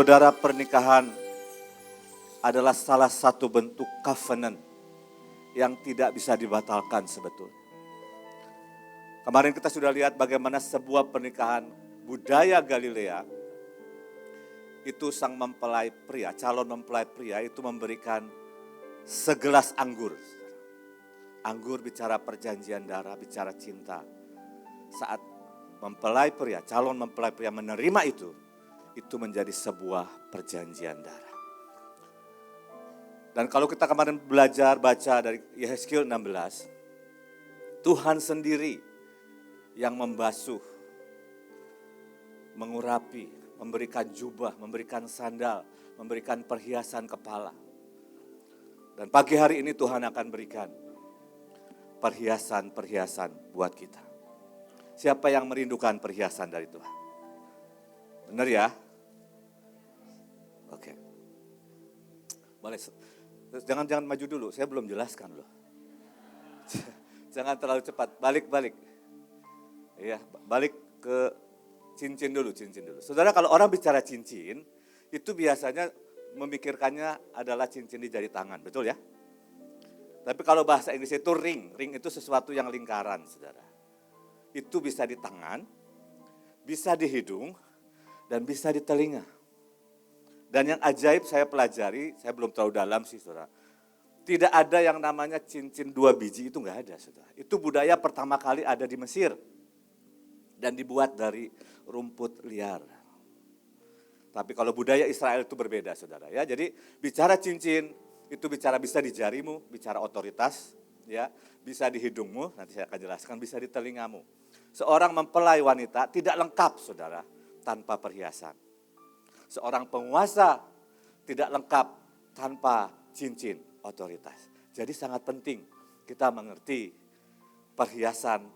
Saudara, pernikahan adalah salah satu bentuk covenant yang tidak bisa dibatalkan sebetulnya. Kemarin kita sudah lihat bagaimana sebuah pernikahan budaya Galilea, itu sang mempelai pria, calon mempelai pria itu memberikan segelas anggur. Anggur bicara perjanjian darah, bicara cinta. Saat mempelai pria, calon mempelai pria menerima itu menjadi sebuah perjanjian darah. Dan kalau kita kemarin belajar baca dari Yehezkiel 16, Tuhan sendiri yang membasuh, mengurapi, memberikan jubah, memberikan sandal, memberikan perhiasan kepala. Dan pagi hari ini Tuhan akan berikan perhiasan-perhiasan buat kita. Siapa yang merindukan perhiasan dari Tuhan? Benar ya? Oke. Boleh. Jangan maju dulu, saya belum jelaskan loh. Jangan terlalu cepat, balik. Iya, balik ke cincin dulu. Saudara, kalau orang bicara cincin, itu biasanya memikirkannya adalah cincin di jari tangan, betul ya? Tapi kalau bahasa Inggris itu ring itu sesuatu yang lingkaran, saudara. Itu bisa di tangan, bisa di hidung, dan bisa di telinga. Dan yang ajaib saya pelajari, saya belum terlalu dalam sih saudara. Tidak ada yang namanya cincin 2 biji, itu enggak ada saudara. Itu budaya pertama kali ada di Mesir. Dan dibuat dari rumput liar. Tapi kalau budaya Israel itu berbeda saudara ya. Jadi bicara cincin, itu bicara bisa di jarimu, bicara otoritas. Ya, bisa di hidungmu, nanti saya akan jelaskan, bisa di telingamu. Seorang mempelai wanita tidak lengkap saudara tanpa perhiasan. Seorang penguasa tidak lengkap tanpa cincin otoritas. Jadi sangat penting kita mengerti perhiasan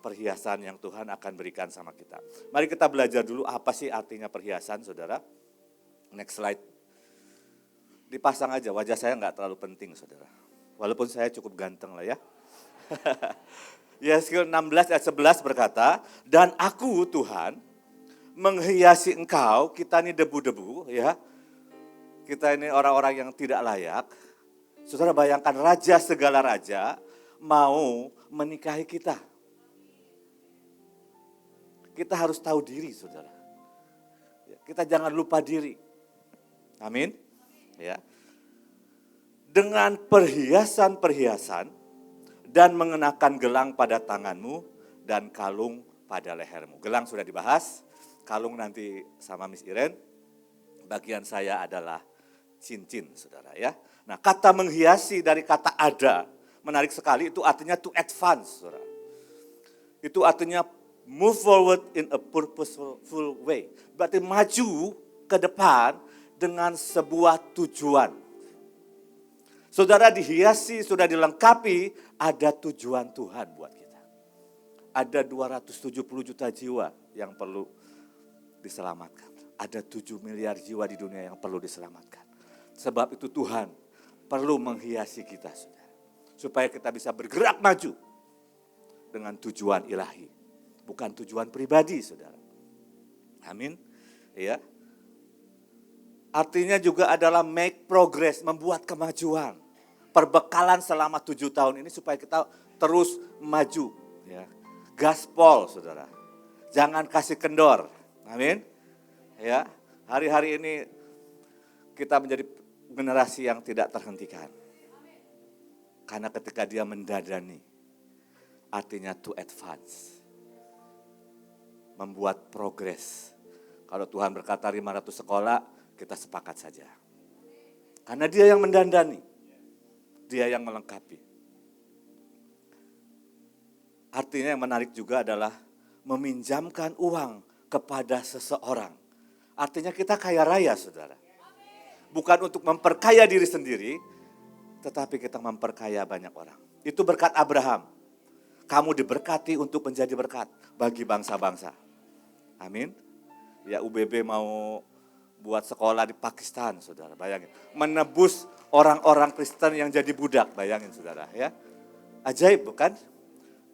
yang Tuhan akan berikan sama kita. Mari kita belajar dulu apa sih artinya perhiasan saudara. Next slide. Dipasang aja, wajah saya nggak terlalu penting saudara. Walaupun saya cukup ganteng lah ya. Yehezkiel 16 ayat 11 berkata, dan aku Tuhan menghiasi engkau, kita ini debu-debu ya. Kita ini orang-orang yang tidak layak. Saudara bayangkan raja segala raja mau menikahi kita. Kita harus tahu diri saudara. Kita jangan lupa diri. Amin. Ya. Dengan perhiasan-perhiasan dan mengenakan gelang pada tanganmu dan kalung pada lehermu. Gelang sudah dibahas. Kalung nanti sama Miss Iren, bagian saya adalah cincin saudara ya. Nah kata menghiasi dari kata ada, menarik sekali itu artinya to advance saudara. Itu artinya move forward in a purposeful way. Berarti maju ke depan dengan sebuah tujuan. Saudara dihiasi, sudah dilengkapi, ada tujuan Tuhan buat kita. Ada 270 juta jiwa yang perlu diselamatkan. Ada 7 miliar jiwa di dunia yang perlu diselamatkan. Sebab itu Tuhan perlu menghiasi kita, saudara. Supaya kita bisa bergerak maju dengan tujuan ilahi. Bukan tujuan pribadi, saudara. Amin. Ya. Artinya juga adalah make progress, membuat kemajuan. Perbekalan selama 7 tahun ini supaya kita terus maju. Ya. Gaspol, saudara. Jangan kasih kendor. Amin. Ya, hari-hari ini kita menjadi generasi yang tidak terhentikan. Karena ketika dia mendadani, artinya to advance. Membuat progres. Kalau Tuhan berkata 500 sekolah, kita sepakat saja. Karena dia yang mendandani. Dia yang melengkapi. Artinya yang menarik juga adalah meminjamkan uang kepada seseorang. Artinya kita kaya raya saudara. Bukan untuk memperkaya diri sendiri, tetapi kita memperkaya banyak orang. Itu berkat Abraham. Kamu diberkati untuk menjadi berkat bagi bangsa-bangsa. Amin. Ya UBB mau buat sekolah di Pakistan saudara, bayangin. Menebus orang-orang Kristen yang jadi budak, bayangin saudara ya. Ajaib bukan?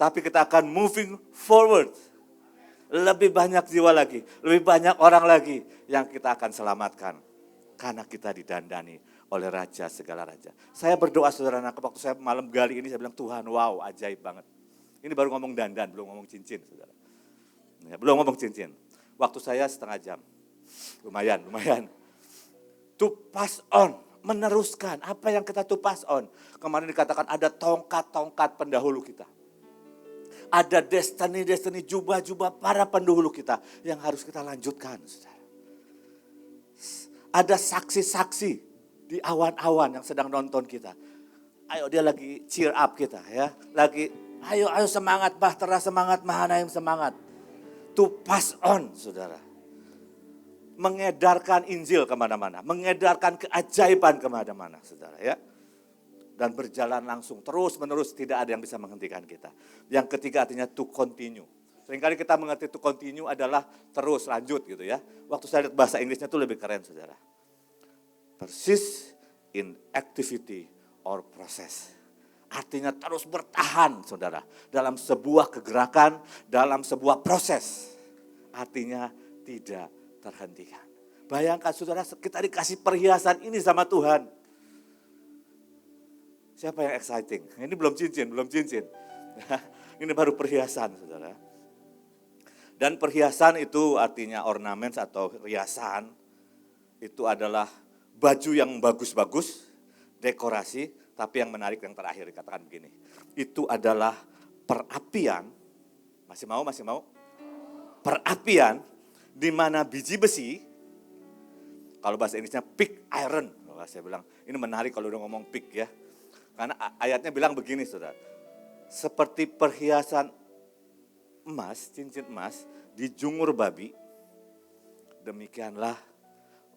Tapi kita akan moving forward. Lebih banyak jiwa lagi, lebih banyak orang lagi yang kita akan selamatkan. Karena kita didandani oleh Raja segala Raja. Saya berdoa saudara, waktu saya malam gali ini saya bilang, Tuhan wow ajaib banget. Ini baru ngomong dandan, belum ngomong cincin saudara. Ya, belum ngomong cincin. Waktu saya setengah jam. Lumayan. To pass on, meneruskan apa yang kita to pass on. Kemarin dikatakan ada tongkat-tongkat pendahulu kita. Ada destiny, jubah-jubah para pendahulu kita yang harus kita lanjutkan, saudara. Ada saksi-saksi di awan-awan yang sedang nonton kita. Ayo dia lagi cheer up kita ya. Lagi ayo semangat bahtera, semangat Mahanaim, semangat. To pass on, saudara. Mengedarkan Injil kemana-mana. Mengedarkan keajaiban kemana-mana, saudara ya. Dan berjalan langsung, terus menerus, tidak ada yang bisa menghentikan kita. Yang ketiga artinya to continue. Seringkali kita mengerti to continue adalah terus, lanjut gitu ya. Waktu saya lihat bahasa Inggrisnya itu lebih keren saudara. Persist in activity or process. Artinya terus bertahan saudara. Dalam sebuah kegerakan, dalam sebuah proses. Artinya tidak terhentikan. Bayangkan saudara, kita dikasih perhiasan ini sama Tuhan. Siapa yang exciting? Ini belum cincin. Ini baru perhiasan saudara. Dan perhiasan itu artinya ornaments atau riasan, itu adalah baju yang bagus-bagus, dekorasi, tapi yang menarik yang terakhir dikatakan begini. Itu adalah perapian, masih mau? Perapian di mana biji besi, kalau bahasa Inggrisnya pig iron, kalau saya bilang ini menarik kalau udah ngomong pig ya. Karena ayatnya bilang begini saudara, seperti perhiasan emas, cincin emas, dijungur babi, demikianlah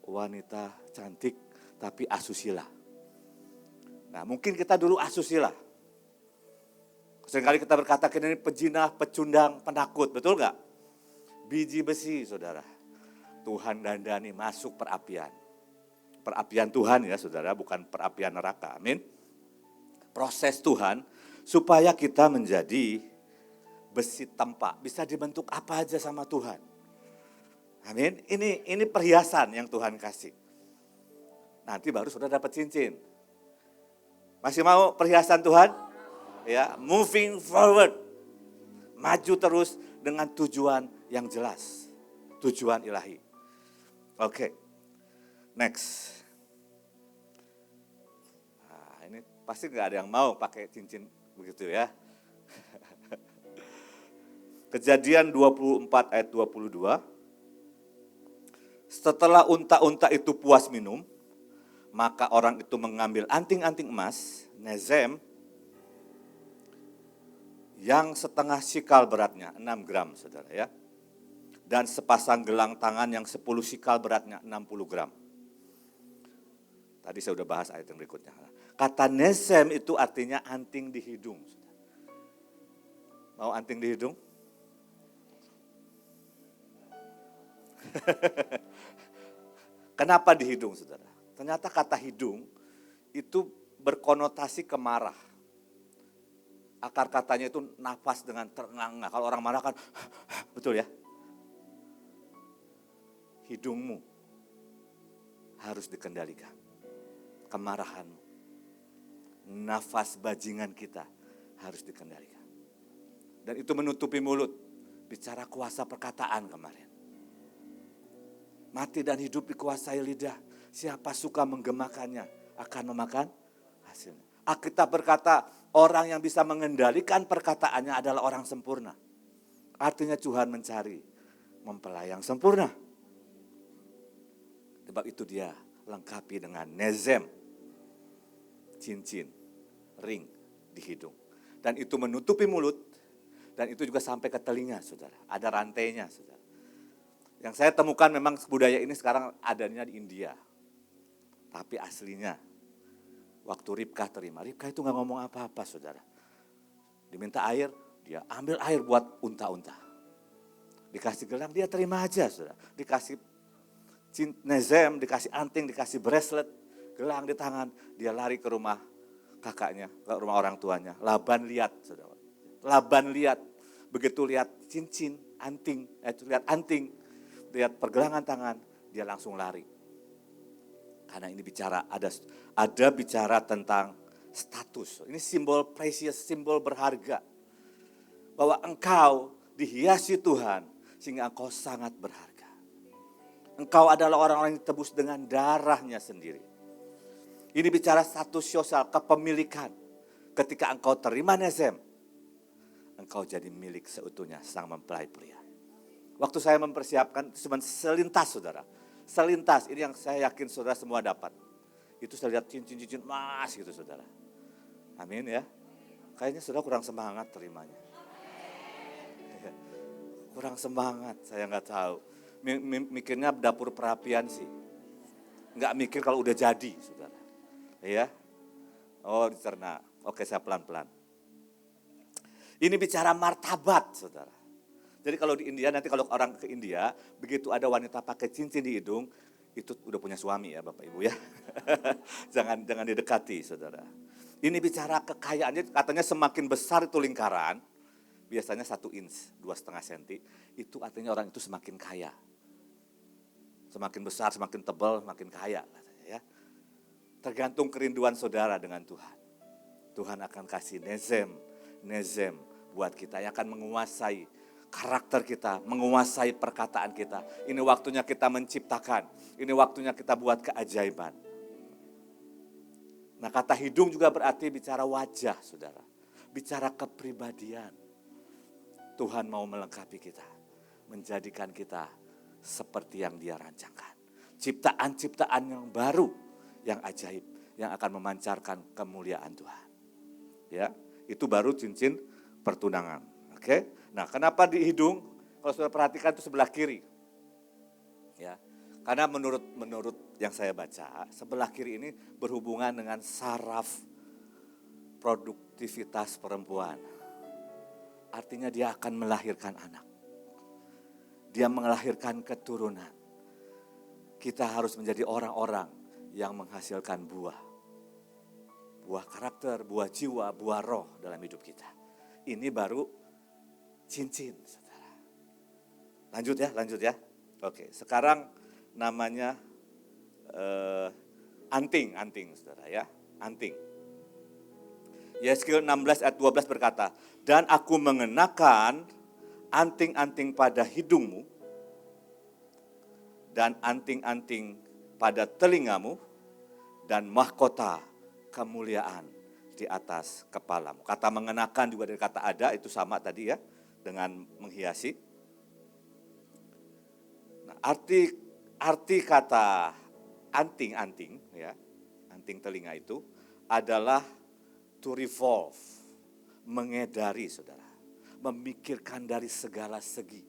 wanita cantik tapi asusila. Nah mungkin kita dulu asusila. Seringkali kita berkata ini pejinah, pecundang, penakut, betul gak? Biji besi saudara, Tuhan dandani masuk perapian. Perapian Tuhan ya saudara, bukan perapian neraka, amin. Proses Tuhan supaya kita menjadi besi tempa, bisa dibentuk apa aja sama Tuhan. Amin. Ini perhiasan yang Tuhan kasih. Nanti baru sudah dapat cincin. Masih mau perhiasan Tuhan? Ya, moving forward. Maju terus dengan tujuan yang jelas. Tujuan ilahi. Oke. Next. Nah, ini pasti nggak ada yang mau pakai cincin begitu ya. Kejadian 24 ayat 22. Setelah unta-unta itu puas minum, maka orang itu mengambil anting-anting emas, nezem, yang setengah sikal beratnya, 6 gram saudara ya. Dan sepasang gelang tangan yang 10 sikal beratnya, 60 gram. Tadi saya sudah bahas ayat yang berikutnya. Kata nezem itu artinya anting di hidung. Mau anting di hidung? Kenapa di hidung saudara? Ternyata kata hidung itu berkonotasi kemarah. Akar katanya itu nafas dengan terengah-engah. Kalau orang marah kan, betul ya? Hidungmu harus dikendalikan. Kemarahanmu. Nafas bajingan kita harus dikendalikan. Dan itu menutupi mulut. Bicara kuasa perkataan kemarin. Mati dan hidup dikuasai lidah. Siapa suka menggemakannya akan memakan hasilnya. Alkitab berkata orang yang bisa mengendalikan perkataannya adalah orang sempurna. Artinya Tuhan mencari mempelai yang sempurna. Sebab itu dia lengkapi dengan nezem, cincin, ring di hidung. Dan itu menutupi mulut dan itu juga sampai ke telinga saudara. Ada rantainya saudara. Yang saya temukan memang budaya ini sekarang adanya di India. Tapi aslinya, waktu Ribkah terima, Ribkah itu gak ngomong apa-apa saudara. Diminta air, dia ambil air buat unta-unta. Dikasih gelang, dia terima aja saudara. Dikasih nezem, dikasih anting, dikasih bracelet, gelang di tangan. Dia lari ke rumah kakaknya, ke rumah orang tuanya. Laban lihat saudara. Laban lihat, begitu lihat cincin, anting, lihat anting. Lihat pergelangan tangan, dia langsung lari. Karena ini ada bicara tentang status. Ini simbol precious, simbol berharga. Bahwa engkau dihiasi Tuhan sehingga engkau sangat berharga. Engkau adalah orang-orang yang ditebus dengan darahnya sendiri. Ini bicara status sosial, kepemilikan. Ketika engkau terima Nezem, engkau jadi milik seutuhnya sang mempelai pria. Waktu saya mempersiapkan, cuma selintas saudara. Selintas, ini yang saya yakin saudara semua dapat. Itu saya lihat cincin-cincin emas gitu saudara. Amin ya. Kayaknya saudara kurang semangat terimanya. Kurang semangat, saya nggak tahu. Mikirnya dapur perapian sih. Nggak mikir kalau udah jadi saudara. Iya. Oh dicerna. Oke saya pelan-pelan. Ini bicara martabat saudara. Jadi kalau di India, nanti kalau orang ke India, begitu ada wanita pakai cincin di hidung, itu udah punya suami ya Bapak Ibu ya. jangan didekati saudara. Ini bicara kekayaannya, katanya semakin besar itu lingkaran, biasanya 1 inch, 2,5 senti, itu artinya orang itu semakin kaya. Semakin besar, semakin tebal, semakin kaya katanya ya. Tergantung kerinduan saudara dengan Tuhan. Tuhan akan kasih nezem buat kita yang akan menguasai karakter kita, menguasai perkataan kita. Ini waktunya kita menciptakan, ini waktunya kita buat keajaiban. Nah kata hidung juga berarti bicara wajah saudara, bicara kepribadian. Tuhan mau melengkapi kita, menjadikan kita seperti yang Dia rancangkan. Ciptaan-ciptaan yang baru, yang ajaib, yang akan memancarkan kemuliaan Tuhan. Ya, itu baru cincin pertunangan. Oke. Nah, kenapa di hidung? Kalau sudah perhatikan itu sebelah kiri. Ya. Karena menurut yang saya baca, sebelah kiri ini berhubungan dengan saraf produktivitas perempuan. Artinya dia akan melahirkan anak. Dia melahirkan keturunan. Kita harus menjadi orang-orang yang menghasilkan buah. Buah karakter, buah jiwa, buah roh dalam hidup kita. Ini baru cincin, saudara. Lanjut ya. Oke, sekarang namanya anting, saudara ya. Anting. Yeskiel 16 ayat 12 berkata, dan aku mengenakan anting-anting pada hidungmu, dan anting-anting pada telingamu, dan mahkota kemuliaan di atas kepalamu. Kata mengenakan juga dari kata ada, itu sama tadi ya, dengan menghiasi. Nah, arti kata anting-anting ya, anting telinga itu adalah to revolve, mengedari saudara, memikirkan dari segala segi.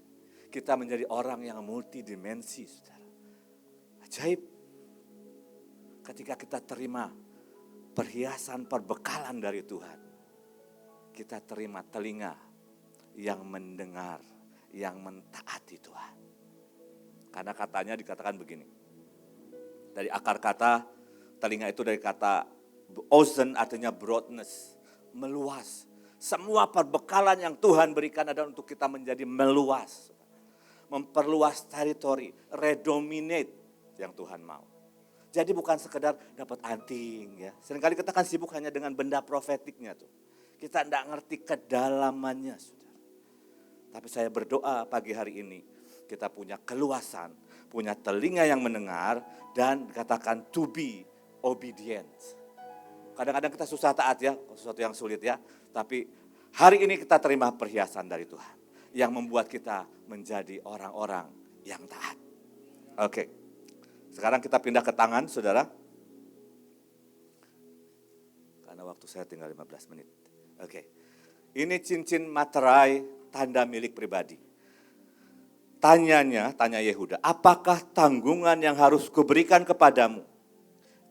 Kita menjadi orang yang multidimensi saudara. Ajaib. Ketika kita terima perhiasan perbekalan dari Tuhan, kita terima telinga yang mendengar, yang mentaati Tuhan. Karena katanya dikatakan begini, dari akar kata telinga itu dari kata ozen artinya broadness, meluas. Semua perbekalan yang Tuhan berikan adalah untuk kita menjadi meluas, memperluas teritori, redominate yang Tuhan mau. Jadi bukan sekedar dapat anting ya. Seringkali kita kan sibuk hanya dengan benda profetiknya tuh. Kita tidak ngerti kedalamannya saudara. Tapi saya berdoa pagi hari ini kita punya keluasan, punya telinga yang mendengar dan dikatakan to be obedient. Kadang-kadang kita susah taat ya, sesuatu yang sulit ya. Tapi hari ini kita terima perhiasan dari Tuhan yang membuat kita menjadi orang-orang yang taat. Oke. Sekarang kita pindah ke tangan, saudara. Karena waktu saya tinggal 15 menit. Oke. Ini cincin materai, tanda milik pribadi. Tanya Yehuda, apakah tanggungan yang harus kuberikan kepadamu?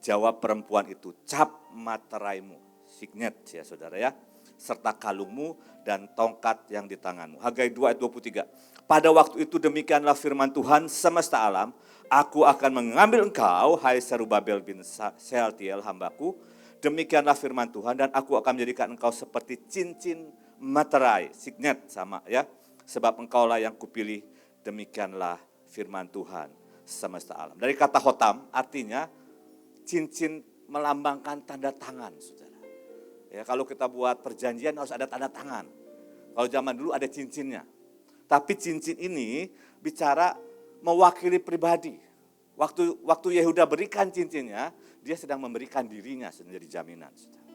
Jawab perempuan itu, cap materaimu, signet ya saudara ya, serta kalungmu dan tongkat yang di tanganmu. Hagai 2 ayat 23. Pada waktu itu demikianlah firman Tuhan semesta alam, aku akan mengambil engkau, hai Serubabel bin Sealtiel hambaku, demikianlah firman Tuhan, dan aku akan menjadikan engkau seperti cincin materai, signet sama ya, sebab engkaulah yang kupilih, demikianlah firman Tuhan semesta alam. Dari kata hotam artinya cincin melambangkan tanda tangan, saudara. Ya, kalau kita buat perjanjian harus ada tanda tangan. Kalau zaman dulu ada cincinnya. Tapi cincin ini bicara mewakili pribadi. Waktu Yehuda berikan cincinnya, dia sedang memberikan dirinya menjadi jaminan. Saudara.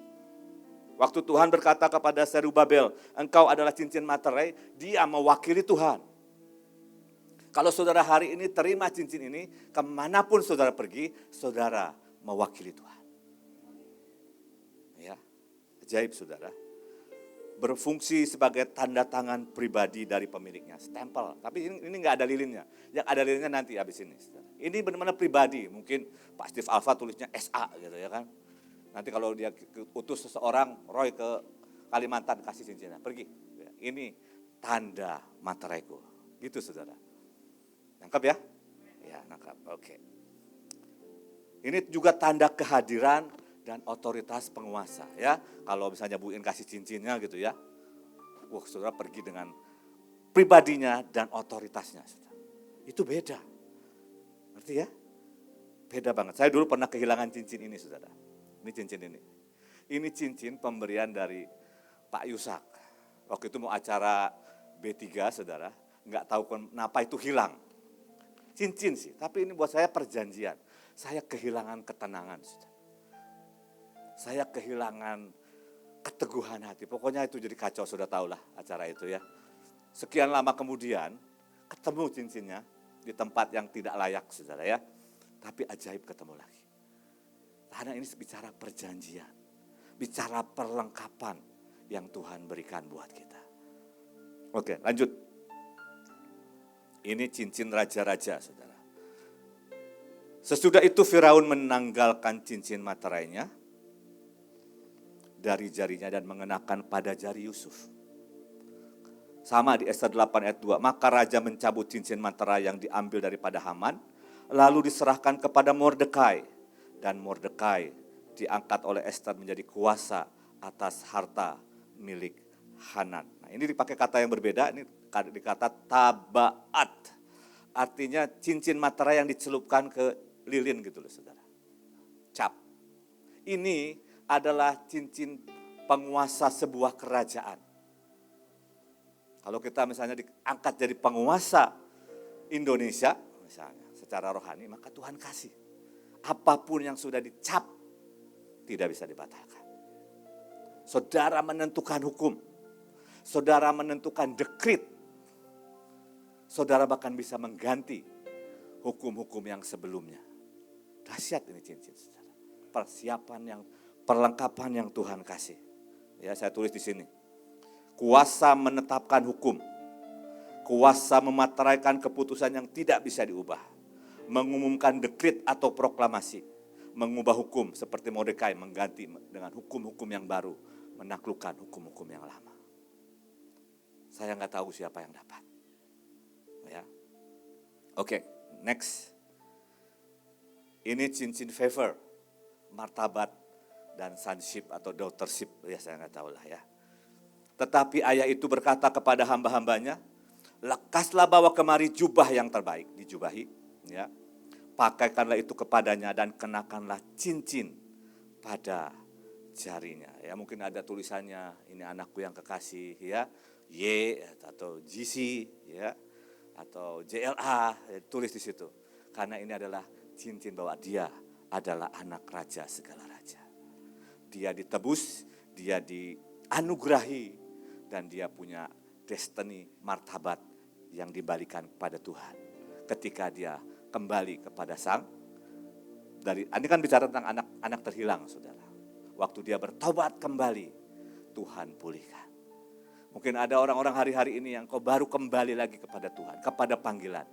Waktu Tuhan berkata kepada Zerubabel, engkau adalah cincin materai, dia mewakili Tuhan. Kalau saudara hari ini terima cincin ini, kemanapun saudara pergi, saudara mewakili Tuhan. Ya, ajaib saudara. Berfungsi sebagai tanda tangan pribadi dari pemiliknya, stempel. Tapi ini nggak ada lilinnya. Yang ada lilinnya nanti habis ini. Saudara. Ini benar-benar pribadi. Mungkin Pak Steve Alfa tulisnya SA gitu ya kan. Nanti kalau dia utus seseorang, Roy ke Kalimantan kasih cincinnya, pergi. Ini tanda materaiku. Gitu saudara. Nangkap ya? Ya nangkap, oke. Ini juga tanda kehadiran dan otoritas penguasa ya. Kalau misalnya Bu In kasih cincinnya gitu ya. Saudara pergi dengan pribadinya dan otoritasnya. Saudara. Itu beda. Ngerti ya? Beda banget. Saya dulu pernah kehilangan cincin ini saudara. Ini cincin ini. Ini cincin pemberian dari Pak Yusak. Waktu itu mau acara B3 saudara. Nggak tahu kenapa itu hilang. Cincin sih, tapi ini buat saya perjanjian. Saya kehilangan ketenangan saudara. Saya kehilangan keteguhan hati. Pokoknya itu jadi kacau, sudah tahulah acara itu ya. Sekian lama kemudian ketemu cincinnya di tempat yang tidak layak saudara ya. Tapi ajaib ketemu lagi. Karena ini bicara perjanjian. Bicara perlengkapan yang Tuhan berikan buat kita. Oke, lanjut. Ini cincin raja-raja saudara. Sesudah itu Firaun menanggalkan cincin materainya dari jarinya dan mengenakan pada jari Yusuf. Sama di Ester 8 ayat 2. Maka raja mencabut cincin materai yang diambil daripada Haman, lalu diserahkan kepada Mordekai. Dan Mordekai diangkat oleh Ester menjadi kuasa atas harta milik Hanan. Nah, ini dipakai kata yang berbeda, ini dikata tabaat. Artinya cincin materai yang dicelupkan ke lilin gitu loh saudara. Cap. Ini adalah cincin penguasa sebuah kerajaan. Kalau kita misalnya diangkat jadi penguasa Indonesia, misalnya secara rohani, maka Tuhan kasih. Apapun yang sudah dicap, tidak bisa dibatalkan. Saudara menentukan hukum. Saudara menentukan dekrit. Saudara bahkan bisa mengganti hukum-hukum yang sebelumnya. Dahsyat ini cincin, saudara. Perlengkapan yang Tuhan kasih. Ya, saya tulis di sini. Kuasa menetapkan hukum. Kuasa memateraikan keputusan yang tidak bisa diubah. Mengumumkan dekrit atau proklamasi. Mengubah hukum seperti Mordekai mengganti dengan hukum-hukum yang baru. Menaklukkan hukum-hukum yang lama. Saya nggak tahu siapa yang dapat. Ya. Oke, next. Ini cincin favor, martabat dan sonship atau daughtership, ya saya nggak tahu lah ya. Tetapi ayah itu berkata kepada hamba-hambanya, lekaslah bawa kemari jubah yang terbaik, dijubahi, ya. Pakaikanlah itu kepadanya dan kenakanlah cincin pada jarinya. Ya mungkin ada tulisannya, ini anakku yang kekasih, ya, Y atau GC, ya, atau JLA, ya, tulis di situ. Karena ini adalah cincin bahwa dia adalah anak raja segala raja. Dia ditebus, dia dianugerahi, dan dia punya destiny, martabat yang dibalikan kepada Tuhan. Ketika dia kembali kepada ini kan bicara tentang anak terhilang saudara. Waktu dia bertobat kembali, Tuhan pulihkan. Mungkin ada orang-orang hari-hari ini yang kau baru kembali lagi kepada Tuhan, kepada panggilan.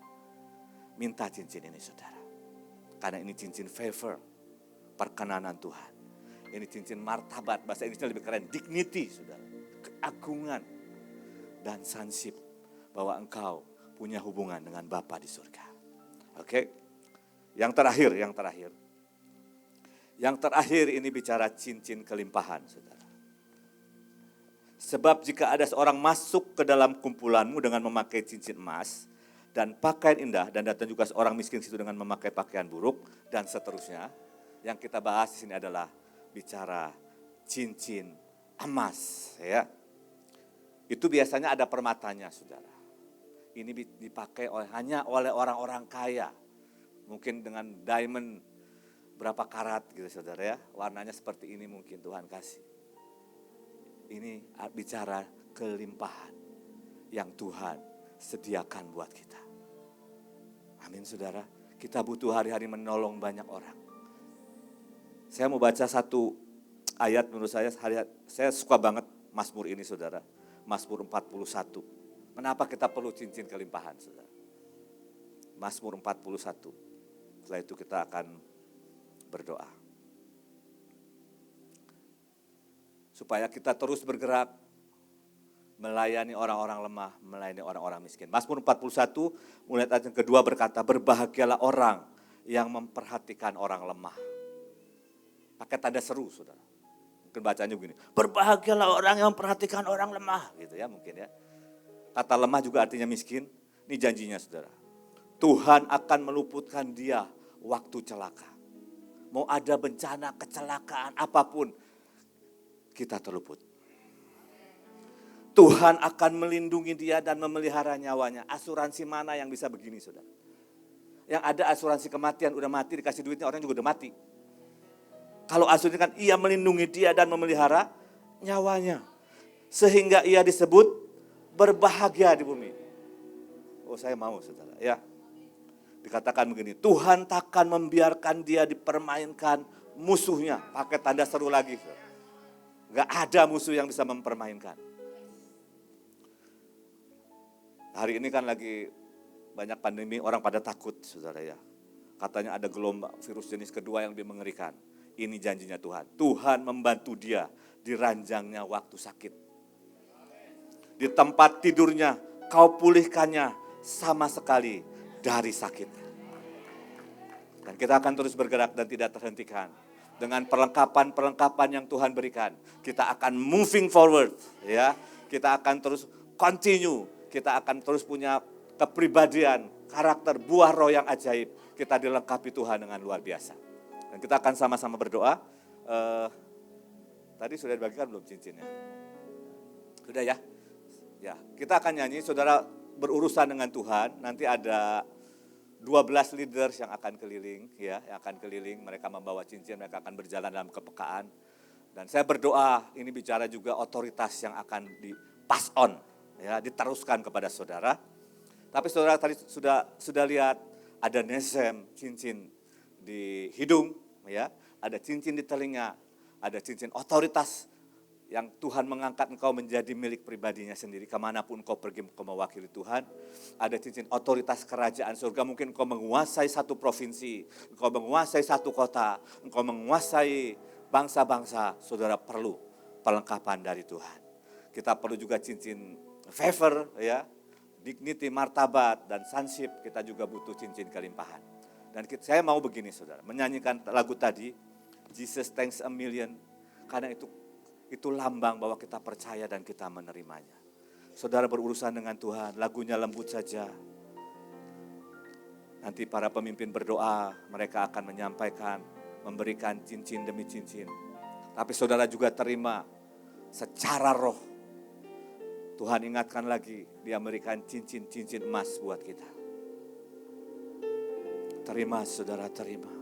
Minta cincin ini saudara. Karena ini cincin favor, perkenanan Tuhan. Ini cincin martabat, bahasa Inggrisnya lebih keren, dignity saudara. Keagungan dan sonship bahwa engkau punya hubungan dengan Bapa di surga. Oke. Yang terakhir. Yang terakhir ini bicara cincin kelimpahan saudara. Sebab jika ada seorang masuk ke dalam kumpulanmu dengan memakai cincin emas dan pakaian indah, dan datang juga seorang miskin situ dengan memakai pakaian buruk, dan seterusnya. Yang kita bahas di sini adalah bicara cincin emas, ya. Itu biasanya ada permatanya, saudara. Ini dipakai hanya oleh orang-orang kaya. Mungkin dengan diamond berapa karat gitu, saudara, ya. Warnanya seperti ini mungkin Tuhan kasih. Ini bicara kelimpahan yang Tuhan sediakan buat kita. Amin, saudara. Kita butuh hari-hari menolong banyak orang. Saya mau baca satu ayat, menurut saya suka banget Mazmur ini, saudara. Mazmur 41. Kenapa kita perlu cincin kelimpahan, saudara? Mazmur 41. Setelah itu kita akan berdoa. Supaya kita terus bergerak melayani orang-orang lemah, melayani orang-orang miskin. Mazmur 41 mulai ayat yang kedua berkata, berbahagialah orang yang memperhatikan orang lemah. Pakai tanda seru, saudara. Mungkin bacanya begini, berbahagialah orang yang memperhatikan orang lemah, gitu ya mungkin ya. Kata lemah juga artinya miskin. Ini janjinya, saudara. Tuhan akan meluputkan dia waktu celaka. Mau ada bencana, kecelakaan, apapun, kita terluput. Tuhan akan melindungi dia dan memelihara nyawanya. Asuransi mana yang bisa begini, saudara? Yang ada asuransi kematian, udah mati dikasih duitnya, orang juga udah mati. Kalau asuransi kan ia melindungi dia dan memelihara nyawanya. Sehingga ia disebut berbahagia di bumi. Oh, saya mau, saudara, ya. Dikatakan begini, Tuhan takkan membiarkan dia dipermainkan musuhnya. Pakai tanda seru lagi, saudara. Gak ada musuh yang bisa mempermainkan. Hari ini kan lagi banyak pandemi, orang pada takut, saudara, ya. Katanya ada gelombang virus jenis kedua yang lebih mengerikan. Ini janjinya Tuhan. Tuhan membantu dia di ranjangnya waktu sakit. Di tempat tidurnya, kau pulihkannya sama sekali dari sakitnya. Dan kita akan terus bergerak dan tidak terhentikan. Dengan perlengkapan-perlengkapan yang Tuhan berikan. Kita akan moving forward, ya. Kita akan terus continue. Kita akan terus punya kepribadian, karakter, buah roh yang ajaib. Kita dilengkapi Tuhan dengan luar biasa. Dan kita akan sama-sama berdoa. Tadi sudah dibagikan belum cincinnya? Sudah ya? Ya, kita akan nyanyi, saudara berurusan dengan Tuhan. Nanti ada 12 leaders yang akan keliling, ya, yang akan keliling. Mereka membawa cincin, mereka akan berjalan dalam kepekaan. Dan saya berdoa, ini bicara juga otoritas yang akan di-pass on, ya, diteruskan kepada saudara. Tapi saudara tadi sudah lihat ada nesem, cincin di hidung, ya, ada cincin di telinga, ada cincin otoritas yang Tuhan mengangkat engkau menjadi milik pribadinya sendiri. Kemanapun engkau pergi, engkau mewakili Tuhan. Ada cincin otoritas kerajaan surga, mungkin engkau menguasai satu provinsi, engkau menguasai satu kota, engkau menguasai bangsa-bangsa. Saudara perlu perlengkapan dari Tuhan. Kita perlu juga cincin favor, ya, dignity, martabat, dan sonship. Kita juga butuh cincin kelimpahan. Dan saya mau begini, saudara, menyanyikan lagu tadi, Jesus Thanks a Million, karena itu lambang bahwa kita percaya dan kita menerimanya. Saudara berurusan dengan Tuhan, lagunya lembut saja. Nanti para pemimpin berdoa, mereka akan menyampaikan, memberikan cincin demi cincin. Tapi saudara juga terima secara roh. Tuhan ingatkan lagi, dia memberikan cincin-cincin emas buat kita. Terima, saudara, terima.